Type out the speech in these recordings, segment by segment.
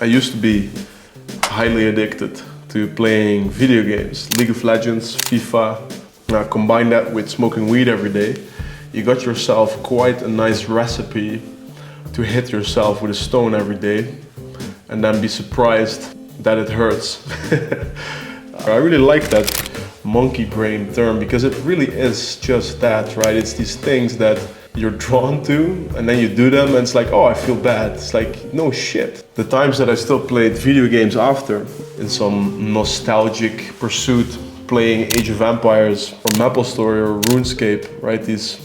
I used to be highly addicted to playing video games, League of Legends, FIFA. Now combine that with smoking weed every day, you got yourself quite a nice recipe to hit yourself with a stone every day and then be surprised that it hurts. I really like that monkey brain term because it really is just that, right? It's these things that you're drawn to and then you do them and it's like, oh, I feel bad. It's like, no shit. The times that I still played video games after, in some nostalgic pursuit, playing Age of Empires or MapleStory or RuneScape, right? These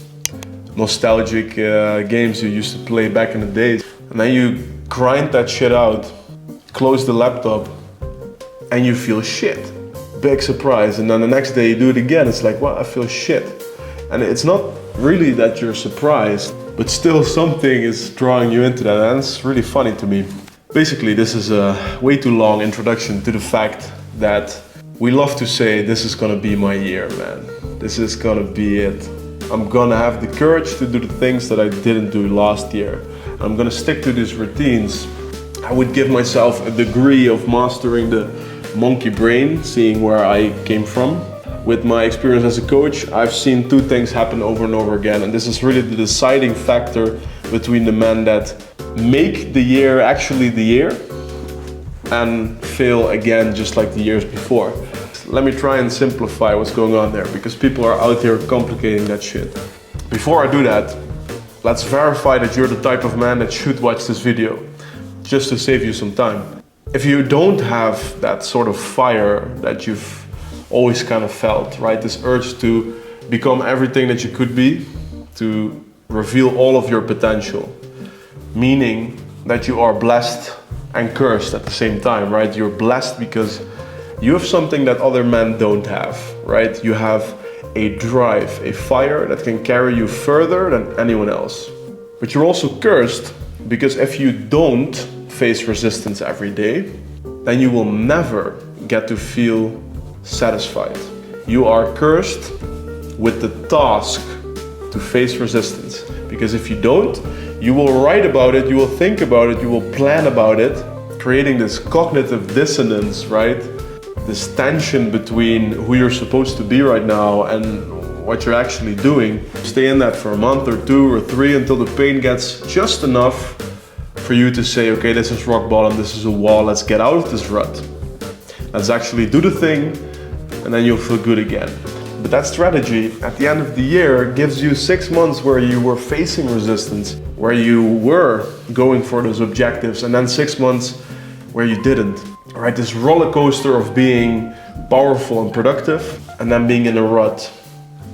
nostalgic games you used to play back in the days. And then you grind that shit out, close the laptop, and you feel shit. Big surprise. And then the next day you do it again. It's like, wow, I feel shit. And it's not really that you're surprised, but still something is drawing you into that. And it's really funny to me. Basically, this is a way too long introduction to the fact that we love to say, this is gonna be my year, man. This is gonna be it. I'm gonna have the courage to do the things that I didn't do last year. I'm gonna stick to these routines. I would give myself a degree of mastering the monkey brain, seeing where I came from. With my experience as a coach, I've seen two things happen over and over again, and this is really the deciding factor between the men that make the year actually the year and fail again just like the years before. Let me try and simplify what's going on there, because people are out here complicating that shit. Before I do that, let's verify that you're the type of man that should watch this video, just to save you some time. If you don't have that sort of fire that you've always kind of felt, right? This urge to become everything that you could be, to reveal all of your potential, meaning that you are blessed and cursed at the same time, right? You're blessed because you have something that other men don't have, right? You have a drive, a fire that can carry you further than anyone else. But you're also cursed because if you don't face resistance every day, then you will never get to feel satisfied. You are cursed with the task to face resistance, because if you don't, you will write about it, you will think about it, you will plan about it, creating this cognitive dissonance, right? This tension between who you're supposed to be right now and what you're actually doing. Stay in that for a month or 2 or 3 until the pain gets just enough for you to say, okay, this is rock bottom, this is a wall, let's get out of this rut. Let's actually do the thing, and then you'll feel good again. But that strategy at the end of the year gives you 6 months where you were facing resistance, where you were going for those objectives, and then 6 months where you didn't. All right, this roller coaster of being powerful and productive, and then being in a rut,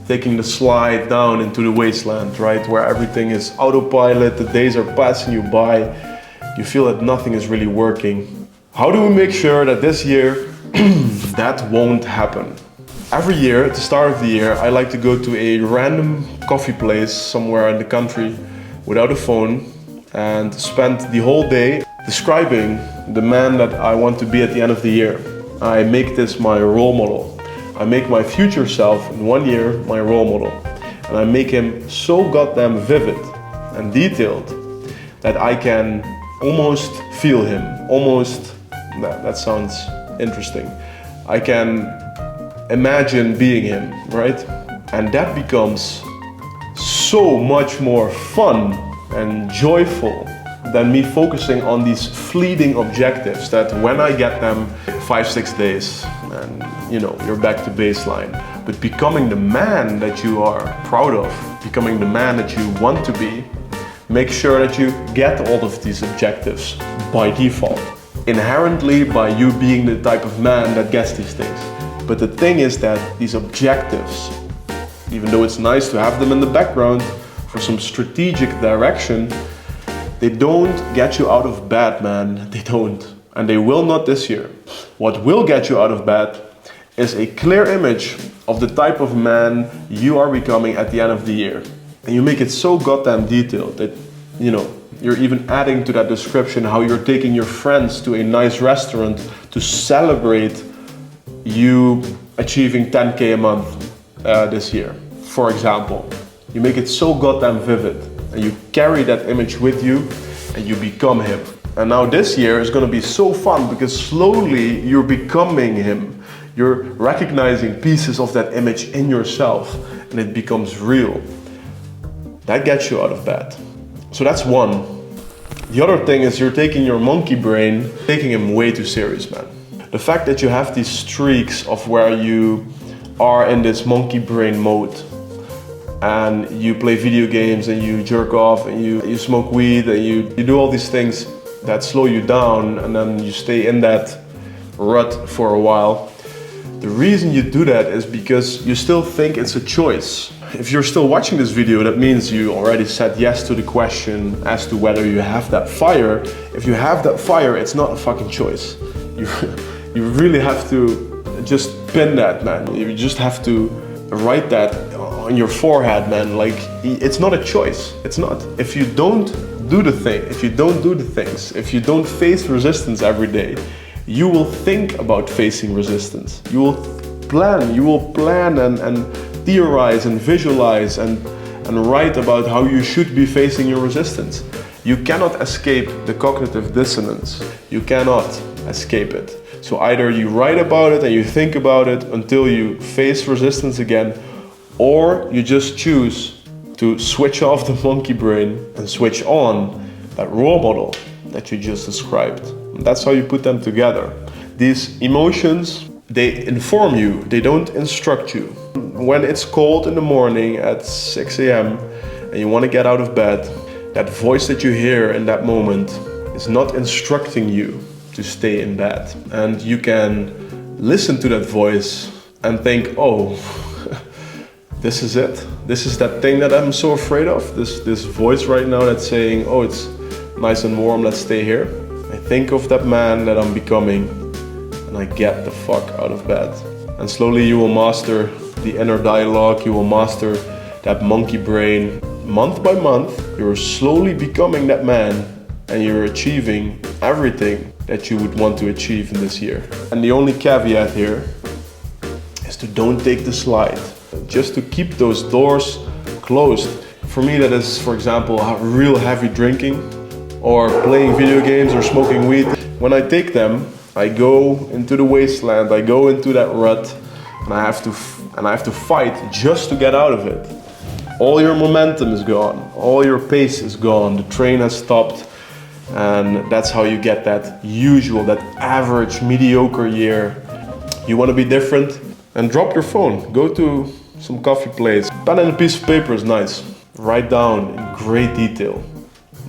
taking the slide down into the wasteland, right? Where everything is autopilot, the days are passing you by, you feel that nothing is really working. How do we make sure that this year that won't happen? Every year, at the start of the year, I like to go to a random coffee place somewhere in the country without a phone and spend the whole day describing the man that I want to be at the end of the year. I make this my role model. I make my future self in 1 year my role model. And I make him so goddamn vivid and detailed that I can almost feel him. Almost, that sounds interesting. I can imagine being him, right? And that becomes so much more fun and joyful than me focusing on these fleeting objectives that when I get them 5-6 days and you're back to baseline. But becoming the man that you are proud of, becoming the man that you want to be, make sure that you get all of these objectives by default. Inherently by you being the type of man that gets these things. But the thing is that these objectives, even though it's nice to have them in the background for some strategic direction, they don't get you out of bed, man. They don't. And they will not this year. What will get you out of bed is a clear image of the type of man you are becoming at the end of the year. And you make it so goddamn detailed that, you're even adding to that description how you're taking your friends to a nice restaurant to celebrate you achieving 10K a month this year, for example. You make it so goddamn vivid and you carry that image with you and you become him. And now this year is gonna be so fun because slowly you're becoming him. You're recognizing pieces of that image in yourself and it becomes real. That gets you out of bed. So that's one. The other thing is you're taking your monkey brain, taking him way too serious, man. The fact that you have these streaks of where you are in this monkey brain mode and you play video games and you jerk off and you smoke weed and you do all these things that slow you down and then you stay in that rut for a while. The reason you do that is because you still think it's a choice. If you're still watching this video, that means you already said yes to the question as to whether you have that fire. If you have that fire, it's not a fucking choice. You really have to just pin that, man. You just have to write that on your forehead, man. Like, it's not a choice. It's not. If you don't do the thing, if you don't do the things, if you don't face resistance every day, you will think about facing resistance. You will plan and theorize and visualize and write about how you should be facing your resistance. You cannot escape the cognitive dissonance. You cannot escape it. So either you write about it and you think about it until you face resistance again, or you just choose to switch off the monkey brain and switch on that role model that you just described. And that's how you put them together. These emotions, they inform you, they don't instruct you. When it's cold in the morning at 6 a.m. and you want to get out of bed, that voice that you hear in that moment is not instructing you to stay in bed. And you can listen to that voice and think, oh, this is it. This is that thing that I'm so afraid of. This voice right now that's saying, oh, it's nice and warm, let's stay here. I think of that man that I'm becoming and I get the fuck out of bed. And slowly you will master the inner dialogue, you will master that monkey brain. Month by month, you're slowly becoming that man and you're achieving everything that you would want to achieve in this year. And the only caveat here is to don't take the slide. Just to keep those doors closed. For me, that is, for example, real heavy drinking or playing video games or smoking weed. When I take them, I go into the wasteland, I go into that rut, and I have to fight just to get out of it. All your momentum is gone, all your pace is gone, the train has stopped, and that's how you get that usual, that average, mediocre year. You want to be different? And drop your phone, go to some coffee place. Pen and a piece of paper is nice. Write down in great detail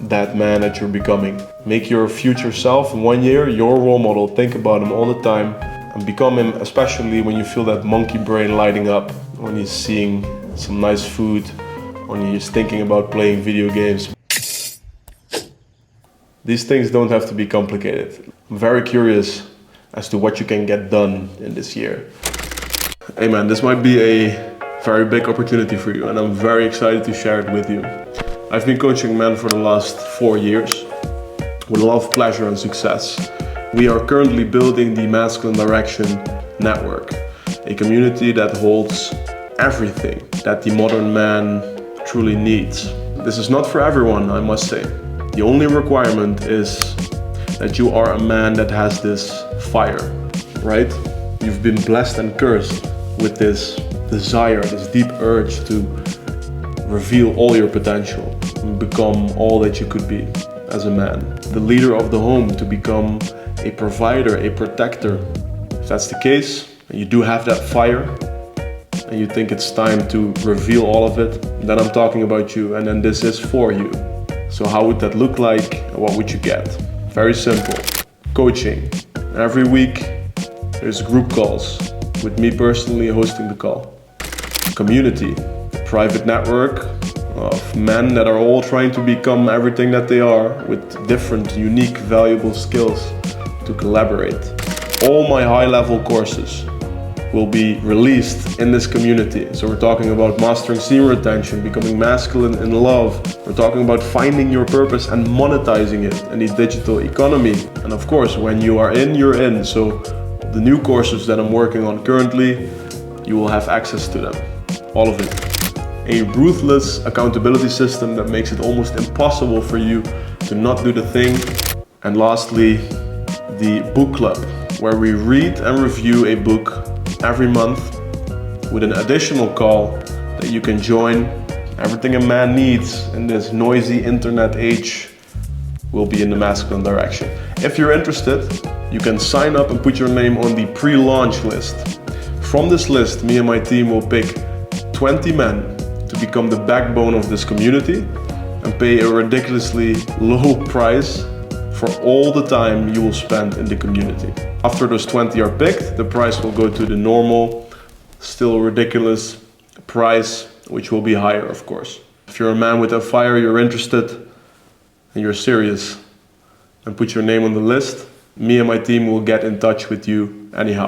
that man that you're becoming. Make your future self in 1 year your role model. Think about him all the time and become him, especially when you feel that monkey brain lighting up, when you're seeing some nice food, when you're just thinking about playing video games. These things don't have to be complicated. I'm very curious as to what you can get done in this year. Hey man, this might be a very big opportunity for you and I'm very excited to share it with you. I've been coaching men for the last 4 years with a lot of pleasure and success. We are currently building the Masculine Direction Network, a community that holds everything that the modern man truly needs. This is not for everyone, I must say. The only requirement is that you are a man that has this fire, right? You've been blessed and cursed with this desire, this deep urge to reveal all your potential and become all that you could be as a man. The leader of the home, to become a provider, a protector. If that's the case, and you do have that fire, and you think it's time to reveal all of it, then I'm talking about you, and then this is for you. So how would that look like, and what would you get? Very simple. Coaching. Every week, there's group calls, with me personally hosting the call. Community. A private network of men that are all trying to become everything that they are, with different, unique, valuable skills to collaborate. All my high-level courses will be released in this community. So we're talking about mastering semen retention, becoming masculine in love. We're talking about finding your purpose and monetizing it in the digital economy. And of course, when you are in, you're in. So the new courses that I'm working on currently, you will have access to them, all of it. A ruthless accountability system that makes it almost impossible for you to not do the thing And lastly, the book club, where we read and review a book every month with an additional call that you can join. Everything a man needs in this noisy internet age will be in the masculine direction. If you're interested, you can sign up and put your name on the pre-launch list. From this list, me and my team will pick 20 men to become the backbone of this community and pay a ridiculously low price for all the time you will spend in the community. After those 20 are picked, the price will go to the normal, still ridiculous price, which will be higher, of course. If you're a man with a fire, you're interested, and you're serious, and put your name on the list, me and my team will get in touch with you anyhow.